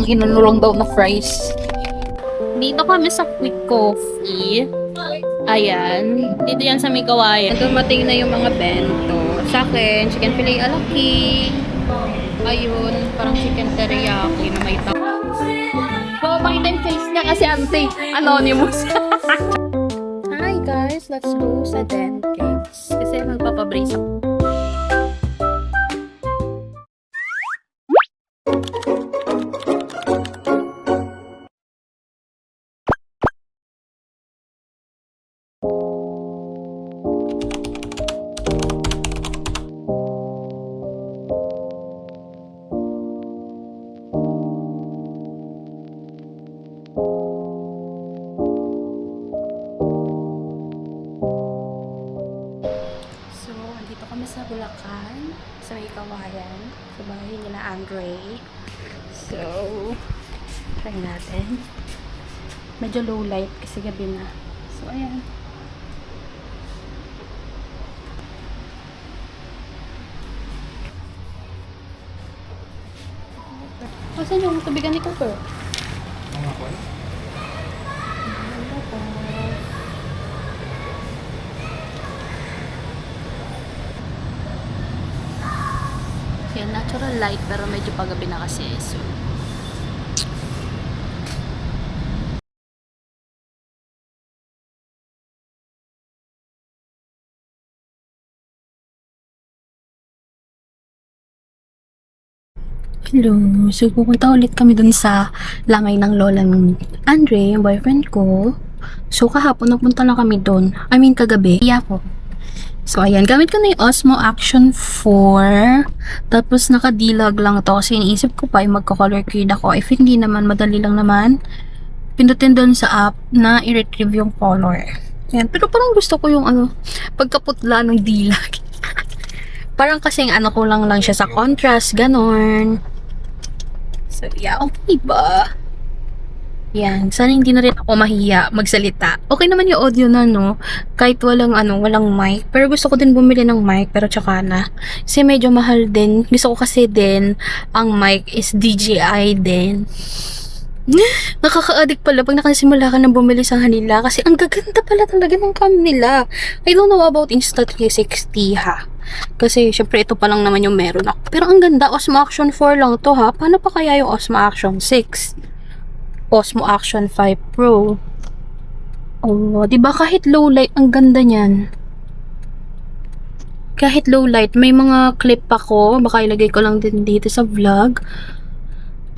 yung hinunulong daw na fries. Dito kami sa Quick Coffee. Ayan. Dito yan sa may kawayan. Dumating na yung mga bento. Sa akin, chicken filet ala king. Ayun, parang chicken teriyaki na may tao. Wow, pakita yung face niya kasi ante. Anonymous. Hi guys, let's go sa Denkies. Kasi magpapabrace ako. Dito kami sa Bulacan, sa may kawayan, sa bahay nila Andre. So, try natin. Medyo low light kasi gabi na. So, ayan. Saan yung tubigan ni Cooper? Yan, natural light pero medyo pagabi na kasi. So, hello. So, pupunta ulit kami dun sa lamay ng lola ng Andre, yung boyfriend ko. So, kahapon nagpunta na kami dun. I mean, kagabi. Iya po. So, ayan. Gamit ko na yung Osmo Action 4. Tapos, nakadilag lang to. Kasi iniisip ko pa yung magka-color grade ako. If hindi naman, madali lang naman. Pindutin doon sa app na i-retrieve yung color. Ayan. Pero parang gusto ko yung pagkaputla ng dilag. Parang kasing ko lang siya sa contrast. Ganon. So, yeah. Okay ba? Yan. Sana hindi na rin ako mahiya magsalita. Okay naman yung audio na, no? Kahit walang mic. Pero gusto ko din bumili ng mic, pero tsaka na. Kasi medyo mahal din. Gusto ko kasi din, ang mic is DJI din. Nakaka-addict pala pag nakasimula ka na bumili sa kanila. Kasi ang gaganda pala talaga ng cam nila. I don't know about Insta360, ha? Kasi, syempre, ito pa lang naman yung meron ako. Pero ang ganda, Osmo Action 4 lang to, ha? Paano pa kaya yung Osmo Action 6? Osmo Action 5 Pro. Oh, 'di ba kahit low light ang ganda niyan. Kahit low light, may mga clip ako, baka ilagay ko lang din dito sa vlog.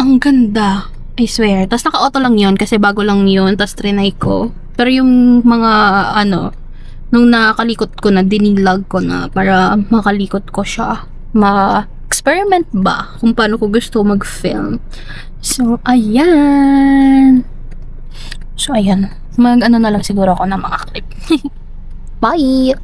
Ang ganda. I swear. Tapos naka-auto lang 'yon kasi bago lang 'yon, tapos trinay ko. Pero yung mga nung nakalikot ko na, dinilag ko na para makalikot ko siya. Ma-experiment ba kung paano ko gusto mag-film. So, ayan. So, ayan. Mag-ano na lang siguro ako ng mga clip. Bye!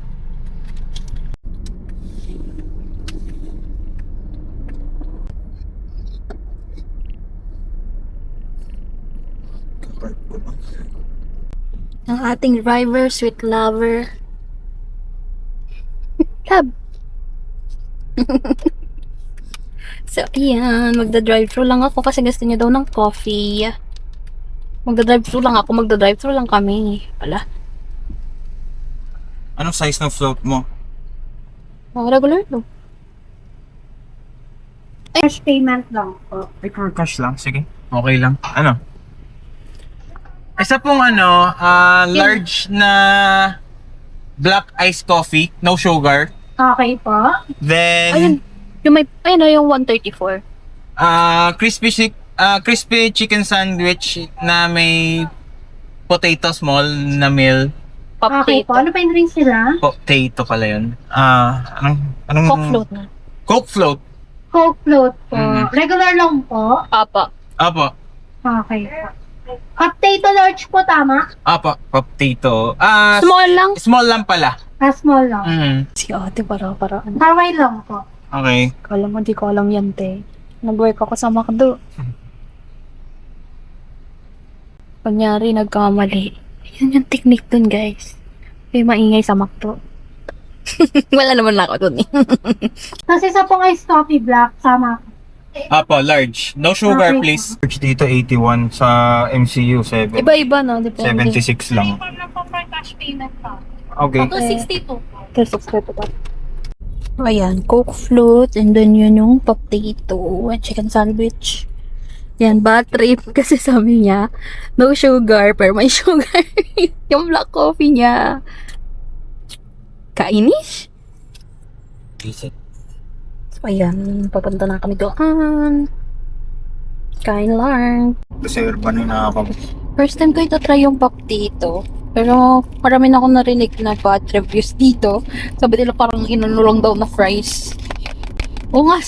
Ang ating driver, sweet lover. Love! So, ayan. Magda-drive-thru lang ako kasi gusto niya daw ng coffee. Magda-drive-thru lang ako. Magda-drive-thru lang kami. Wala. Anong size ng float mo? Regular no? Cash payment lang po. Ay, for cash lang. Sige. Okay lang. Ano? Isa pong large na black iced coffee. No sugar. Okay po. Then, Ayun. Yung may, ayun na yung 134. crispy chicken sandwich na may potato small na meal. Okay po. Ano pa yung drink sila? Potato pala yun. Anong Coke float na. Coke float. Coke float po. Mhm. Regular lang po. Apa. Apo. Okay po. Potato large po, tama? Apo. Potato. Small lang. Small lang pala. Small lang. Mm. Si ate para ano. Hawaii lang po. Okay. Kala mo, di ko alam yan, te. Nag-work ako sa McDo. Kunyari, nagkamali. Yan yung technique dun, guys. May maingay sa McDo. Wala naman na ako dun eh. Kasi sa pong iced coffee black, sama. Apo, large. No sugar, Okay. please. Large dito, 81. Sa MCU, 7. Iba-iba, no? Depende. 76 lang. cash payment pa. Okay. 262. So, ayan, Coke float, and then yun yung potato and chicken sandwich. Yan, bad trip kasi sabi niya, no sugar, pero may sugar. Yung black coffee niya. Kainis? So, ayan, papunta na kami doon. Kain lang. Kasi urban na ako. First time ko ito try yung potato. Pero marami na akong narinig na bad reviews dito. Sabi nila parang inuno lang daw na fries. Oo nga.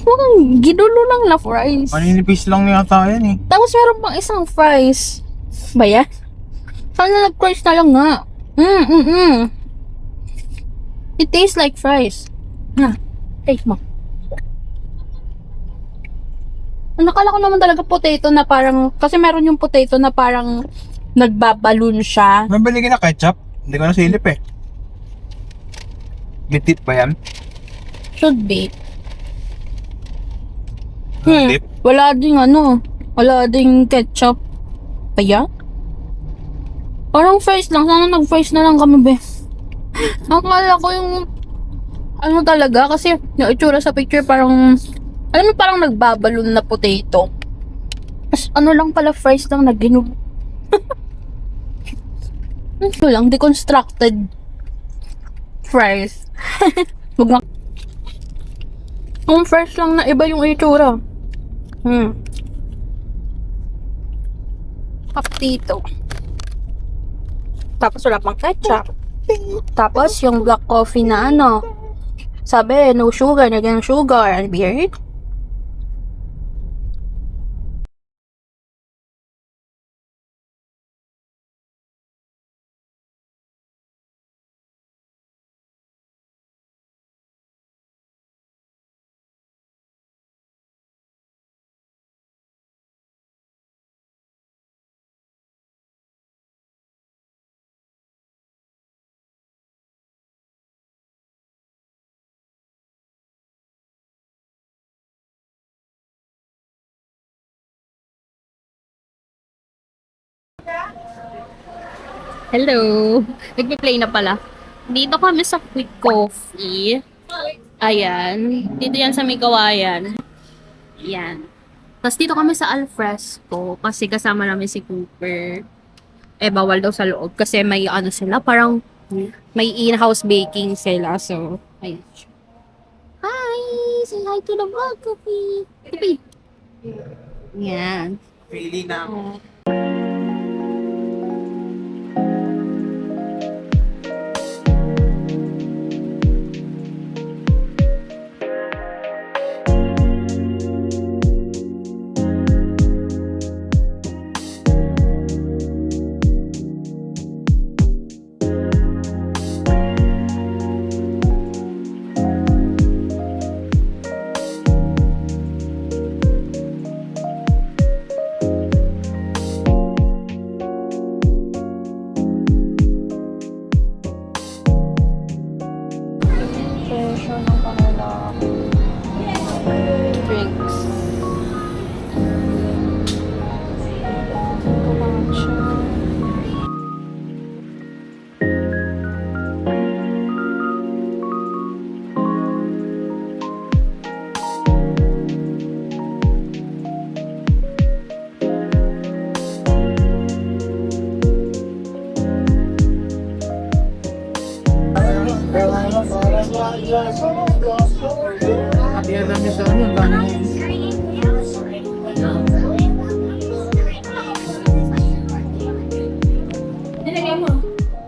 Mukhang ginulo lang na fries. Maninipis lang yata yan eh. Tapos meron pang isang fries. Ba yan? Sana nag-fries na lang nga. It tastes like fries. Na, taste mo. Nakala ko naman talaga potato na parang, kasi meron yung potato na parang nagbaballoon siya. May bali ka na ketchup? Hindi ko nasilip eh. Bitip ba yan? Should be. Dip? Wala ding ketchup. Kaya? Parang fries lang. Sana nag-fries na lang kami, be. Akala ko yung ano talaga, kasi yung itsura sa picture parang, alam mo, parang nagbabalon na potato. Tapos ano lang pala, fries lang na ginulo. Ito lang, deconstructed fries. Wag na. Yung fries lang na iba yung itsura. Potato. Tapos wala pang ketchup. Tapos yung black coffee na ano, sabi, no sugar, nagyan sugar and beer. Hello! Nagpe-play na pala. Dito kami sa Quick Coffee. Ayan. Dito yan sa may kawayan. Yan. Tapos dito kami sa Alfresco kasi kasama namin si Cooper. Eh, bawal daw sa loob kasi may ano sila, parang may in-house baking sila. So, ayun. Hi! Say hi to the vlog, Coffee! Coffee! Yan. Pili na ako. Presyo ng kanila drinks. Kumacha.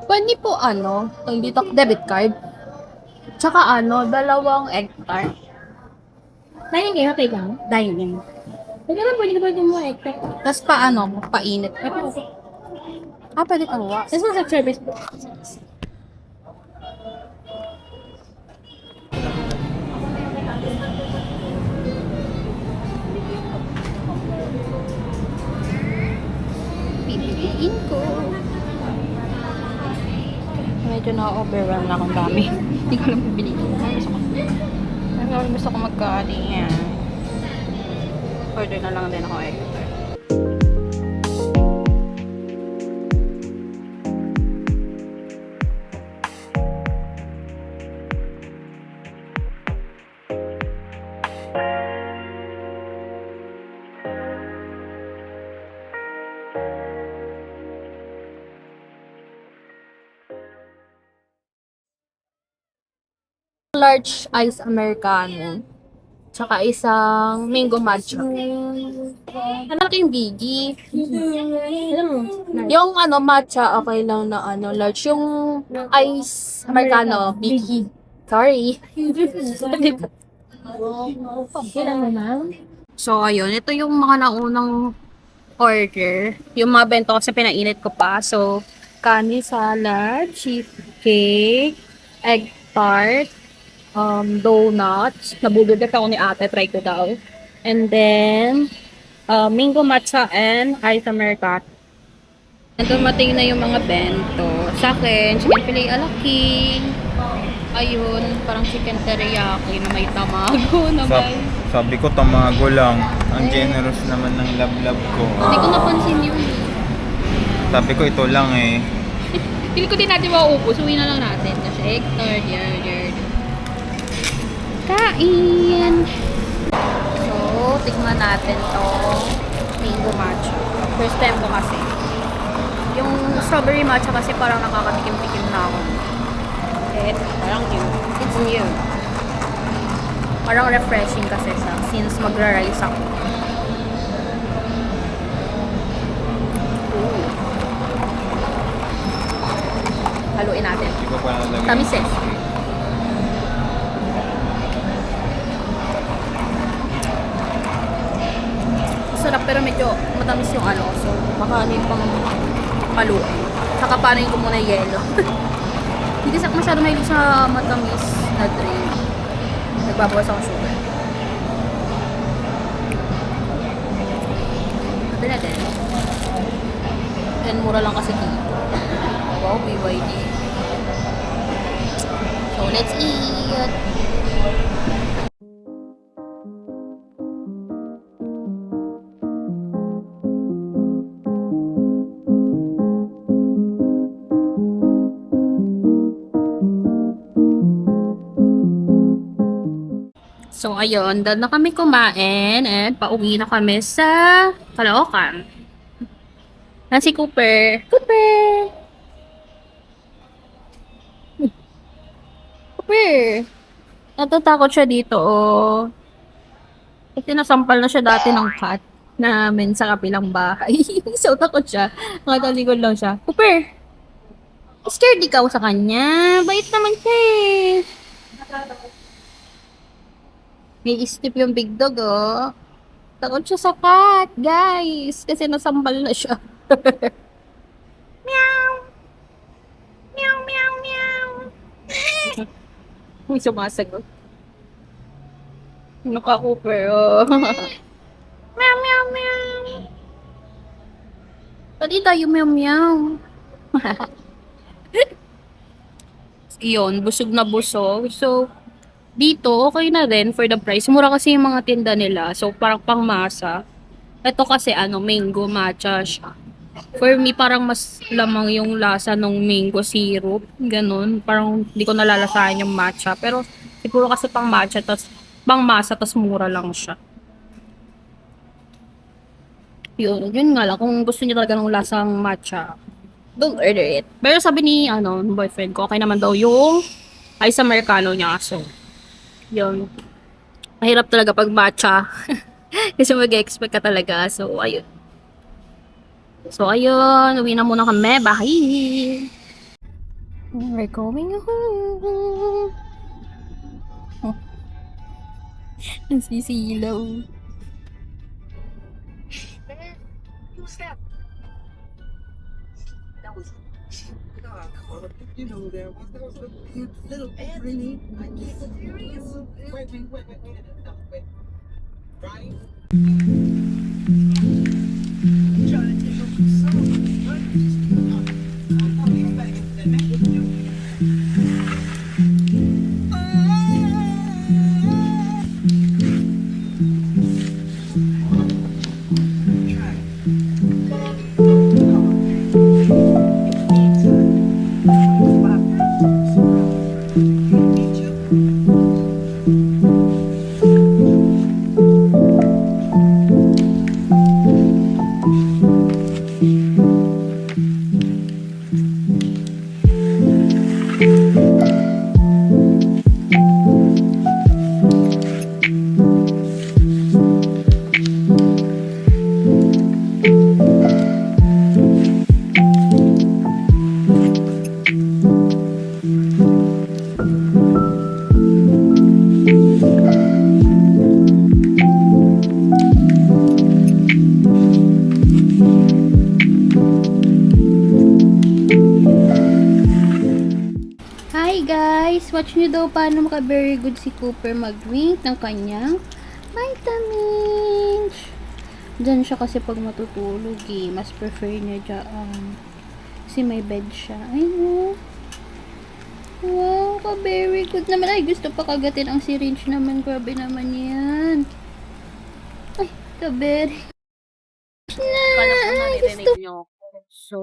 Pwede po ano, yung dito debit card. Tsaka ano, dalawang egg tart. Dining game, okay lang. Dining. Pwede naman, pwede mo egg. Tapos paano, painit. Ah, pwede ka wa. This one's a service. Pipiliin ko. Medyo na-overwhelm na akong dami. Hindi ko lang pipiliin. Gusto ko magkaali yan. Order na lang din ako egg. Large ice americano. Tsaka isang mango matcha. Ano yung biggie? Yung ano, matcha, okay lang na ano, large. Yung ice americano, biggie. Sorry. So, ayun. Ito yung mga naunang order. Yung mga bento kasi pinainit ko pa. So, kanin salad, cheesecake, egg tart, donuts. Nabudod ako ni ate. Try ko daw. And then, mango matcha and ice americano. And dumating na yung mga bento. Sa akin, chicken filet ala king. Ayun, parang chicken teriyaki na may tamago na may... Sabi ko tamago lang. Ang generous naman ng love ko. Hindi ko napansin yun. Sabi ko ito lang eh. Pili ko din natin mauubos. Uwi na lang natin. Kasi egg tart, yard. Kain! So, tignan natin to mango matcha. First time ko kasi. Yung strawberry matcha kasi parang nakakatikim-tikim na ako. Parang new. It's new. Parang refreshing kasi siya since magra-rice ako. Ooh. Haluin natin. Hindi ko pa nalagay. Tamis eh. Sarap pero medyo matamis yung ano. So, baka ano yung pang haluin. Saka paano yung muna yelo. Hindi sa masyado mahilig sa matamis na drink. Nagbabawas ako sugar. Ito natin. And mura lang kasi dito. Wow, BYD. So, let's eat! So, ayun. Doon na kami kumain and pauwi na kami sa Caloocan. Yan si Cooper. Cooper! Cooper! Natatakot siya dito, oh. Kasi nasampal na siya dati ng cat namin sa kapilang bahay. So, takot siya. Nakatalikod lang siya. Cooper! Scared ikaw sa kanya. Bait naman siya eh. May istip yung big dog, oh. Takot siya sa cat, guys. Kasi nasambal na siya. Meow! Meow, meow, meow! May sumasagot. Ano ka, Cooper, oh. Meow, meow, meow! Pati tayo meow, meow. Iyon, busog na busog. So, dito, okay na rin for the price. Mura kasi yung mga tinda nila. So, parang pangmasa. Ito kasi, mango matcha siya. For me, parang mas lamang yung lasa ng mango syrup. Ganun. Parang hindi ko nalalasahan yung matcha. Pero, siguro kasi pang matcha, pangmasa, tas mura lang siya. Yun nga lang. Kung gusto niyo talaga ng lasang matcha, don't order it. Pero sabi ni, boyfriend ko, okay naman daw yung ice americano niya. So, yun. Mahirap talaga pag matcha. Kasi mag-expect ka talaga. So, ayun. Uwi na muna kami. Bye! We're going home. Nasisilaw. You know, there was a cute little Anthony. I keep it serious. Wait. Right? Trying to take over the song, but I'll be back in the next video. guys, watch nyo daw paano maka-very good si Cooper mag-drink ng kanyang vitamins. Diyan siya kasi pag matutulog eh. Mas prefer niya dyan. Kasi may bed siya. Ay no. Wow, ka-very good naman. Ay, gusto pa kagatin ang syringe naman. Grabe naman yan. Ay, ka-very Kala ko na. Ay, naririnig gusto. niyo ako. So,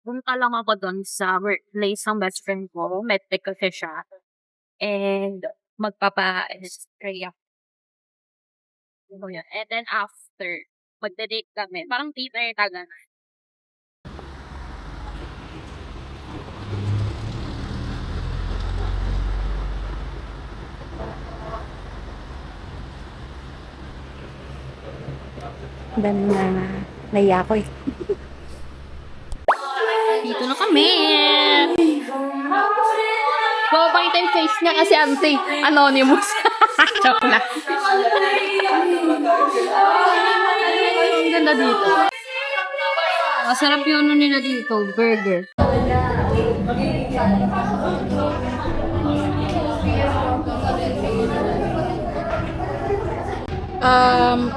punta lang ako doon sa workplace ng best friend ko. Medtech kasi siya. And magpapa-spray ako. So, yun. And then after, magde-date kami. Parang dinner na gano'n. Dami na naiya ko eh. Dito na kami. Papakita yung face niya kasi ante, anonymous. Joke lang. Ang ganda dito. Masarap yung ano nila dito, burger.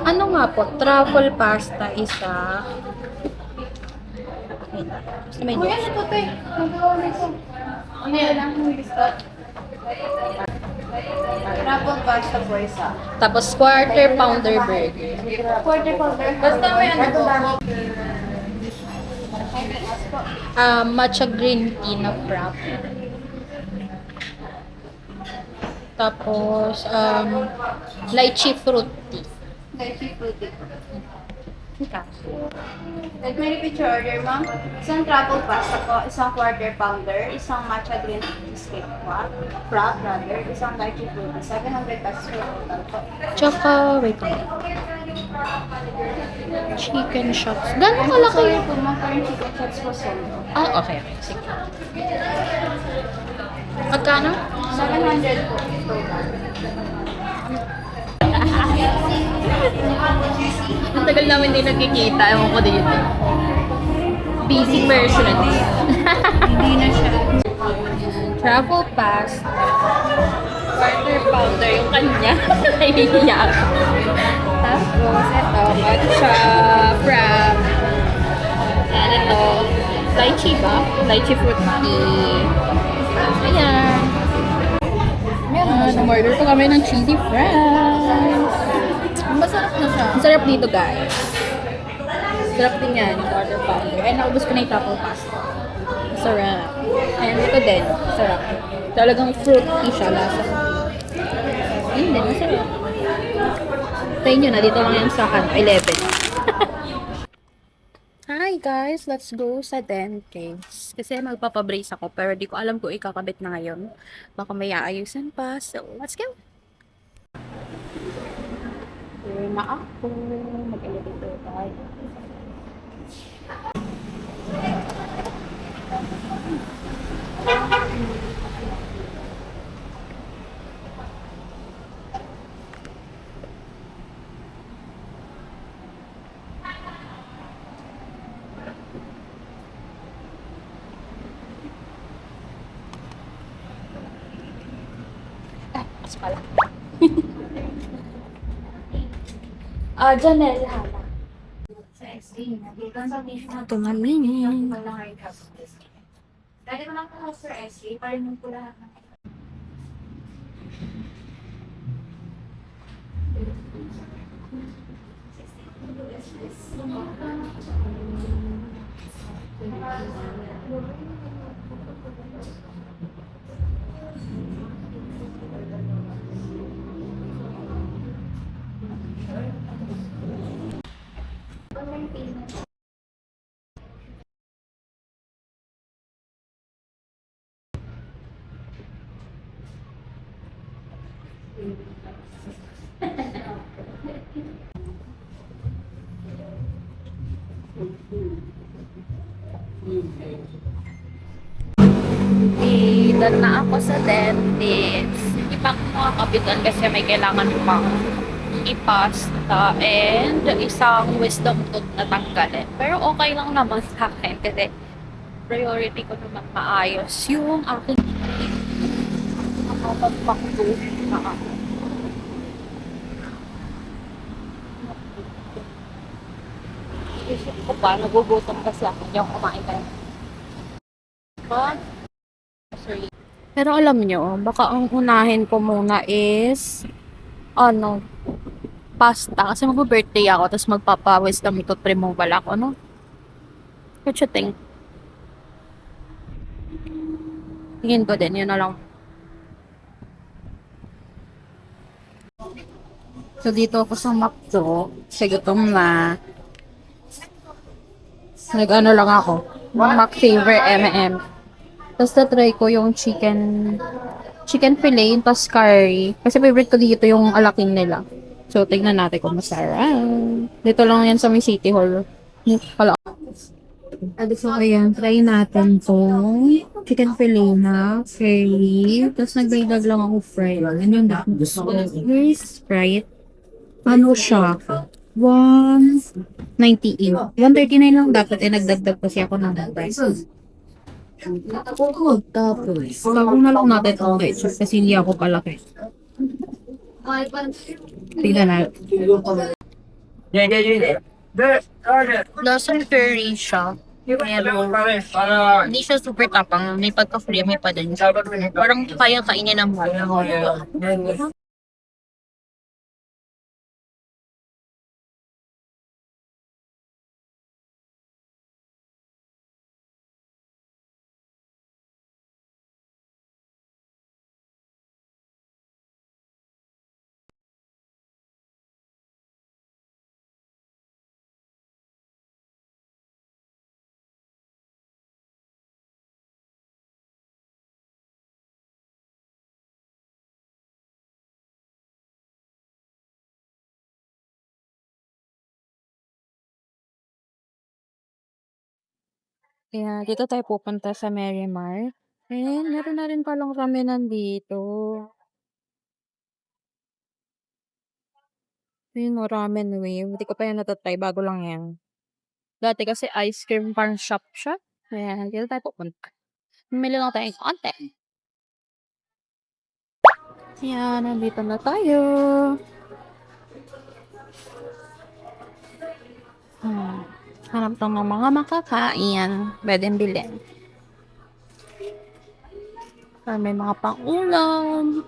Ano nga po? Truffle pasta isa. Basta may juice. Rapple pasta po isa. Tapos quarter pounder burger. Quarter powder. Basta may ano po. Matcha green tea na frap. Tapos lychee fruit tea. Lychee fruity. Ika. Like, may picture order, ma'am. Isang truffle pasta po, isang quarter pounder, isang matcha green cheesecake frap, rather, isang lychee fruity. 700 pesos per total po. Tsaka, wait lang. Chicken shots. Gano'ng kalaki Sorry yun? po, ma'am, parang chicken shots po solo. Ah, okay. Sige. Magkano? 700 po total. Ang tagal namin din nagkikita. Ewan ko din yun. Busy person. Hindi na siya. Travel pass. Quarter pounder yung kanya. Nahihiya ako. Tapos, ito. Matcha frap. Yan, ito. Lychee ba? Lychee fruit tea. Ayan. Ayan. Umorder po kami ng cheesy fries. Masarap na siya. Ang sarap dito, guys. Sarap din yan, yung quarter pounder. And naubos ko na yung truffle pasta. Sarap. And ito din, sarap. Talagang fruity siya, lasa. Yun din, masarap. Try nyo na, dito lang yan sa 11. Hi guys, let's go sa dentist. Kasi magpapabrace ako, pero di ko alam kung ikakabit na ngayon. Baka may aayusan pa. So, let's go! Here na ako. Mag-elevator tayo. Mas pala. Janelle, hala. Ito kami. Dali ko lang po sa SC, para nung po lahat ng Done na ako sa dentist. Hindi pa ako makakapitan kasi may kailangan pang ipasta and isang wisdom tooth na tanggalin. Pero okay lang naman sa akin kasi priority ko naman maayos yung aking makapag-McDo. Isip ko pa, nagugutom kasi ako. Hindi ako kumain tayo. Sorry. Pero alam nyo, baka ang unahin ko muna is, pasta. Kasi mag-birthday ako, tapos magpapa-wisdom tooth removal ako, no? What you think? Tingin ko din, yun na lang. So, dito ako sa McDo. Kasi gutom na. Nag-ano lang ako. McFavor M&M. Tapos na-try ko yung chicken fillet, tapos curry. Kasi favorite ko dito yung alaking nila. So, tignan natin kung masarap. Dito lang yan sa may City Hall. Pala. So, ayan. Try natin tong chicken fillet na curry. Tapos nagdagdag lang ako fry. Yan yung gusto ko. Here's Sprite. Ano siya? 198. 139 lang dapat. Nagdagdag kasi ako ng price. Tapos, bago na lang natin ang ketchup kasi hindi ako palaki. Tignan natin. Lasang curry siya. Pero, hindi siya super tapang. May pagka-creamy pa din siya. Parang kaya kainin ng mga. Kaya dito tayo pupunta sa Marimar. And meron na rin palang kami nandito. Ayun mo, ramen wave. Hindi ko pa yan natatry. Bago lang yan. Dati kasi ice cream parang shop siya. Kaya dito tayo pupunta. Bumili lang tayo ng konti. Yan, nandito na tayo. Hanap ng mga makakain. Pwede bilhin. May mga pang-ulam.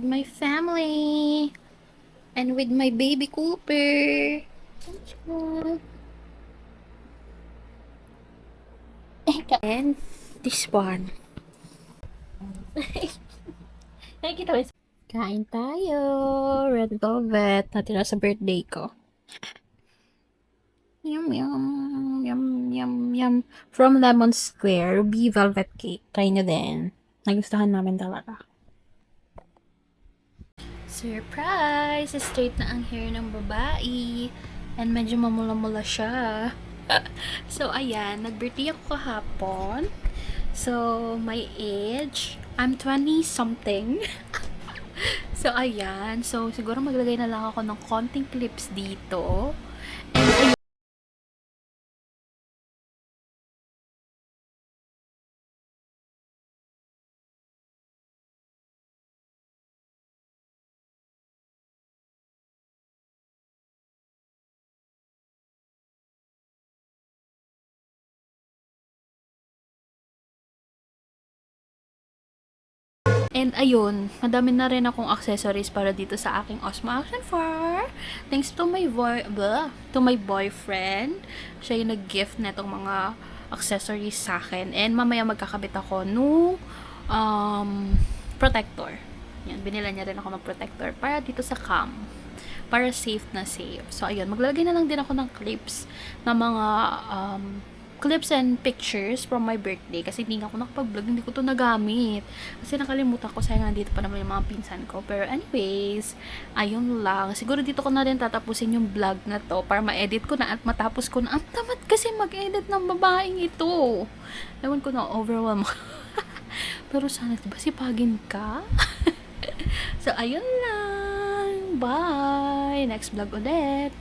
my family. And with my baby Cooper. And this one. Nakikita mo? Kain tayo. Red velvet. Natira sa birthday ko. Yum, yum. Yum, yum, yum. From Lemon Square. Ruby velvet cake. Try nyo din. Nagustuhan namin talaga. Surprise! Straight na ang hair ng babae. And medyo mamula-mula siya. So, ayan. Nag-birthday ako kahapon. So, my age, I'm 20-something. So, ayan. So, siguro maglagay na lang ako ng konting clips dito. And, ayun. And ayun, madami na rin akong accessories para dito sa aking Osmo Action 4. Thanks to my boyfriend. Siya yung nag-gift na itong mga accessories sa akin. And mamaya magkakabit ako nung protector. Yan, binila niya rin ako ng protector para dito sa cam. Para safe na safe. So ayun, maglalagay na lang din ako ng clips na mga clips and pictures from my birthday kasi hindi nga ako nakapag-vlog, hindi ko to nagamit kasi nakalimutan ko, sayang nandito pa naman yung mga pinsan ko. Pero anyways, ayun lang, siguro dito ko na rin tatapusin yung vlog na to para ma-edit ko na at matapos ko na. Ang tamad kasi mag-edit ng babaeng ito, ewan ko na, overwhelm pero sana diba sipagin ka. So ayun lang, bye, next vlog ulit.